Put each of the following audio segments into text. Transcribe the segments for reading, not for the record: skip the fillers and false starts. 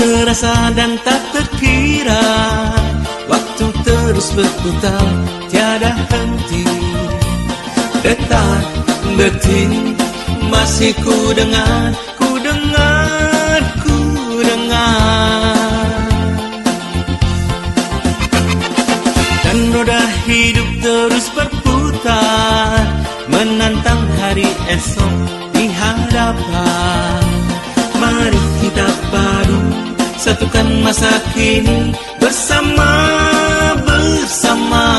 terasa dan tak terkira, waktu terus berputar tiada henti. Detak, detik, masih ku dengar, ku dengar, ku dengar. Dan roda hidup terus berputar, menantang hari esok di hadapan. Mari kita padu, satukan masa kini bersama-bersama.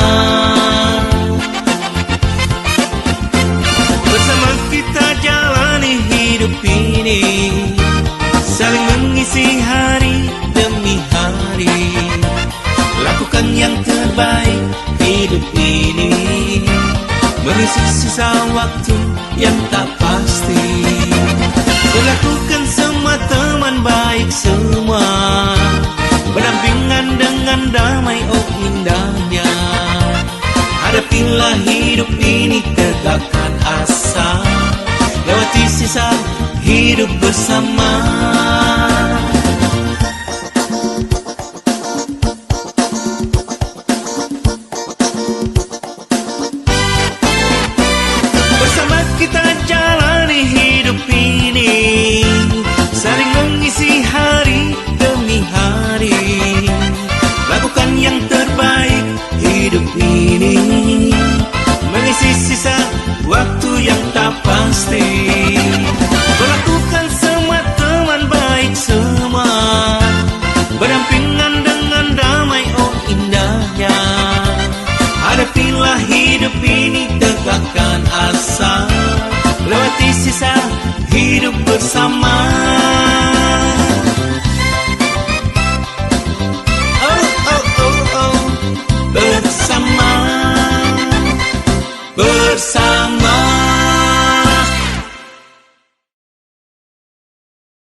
Bersama kita jalani hidup ini, saling mengisi hari demi hari. Lakukan yang terbaik hidup ini, mengisi sisa waktu yang tak pasti. Lakukan semua teman baik semua, berdampingan dengan damai, oh indahnya. Hadapilah hidup ini, tegakkan asa, lewati sisa hidup bersama. Bersama kita jalani hidup ini, saling mengisi hari demi hari. Lakukan yang terbaik hidup ini, mengisi sisa waktu yang tak pasti. Lakukan semua teman baik semua, berdampingan dengan damai, oh indahnya. Hadapilah hidup ini, tegakkan asa, lewati sisa hidup bersama.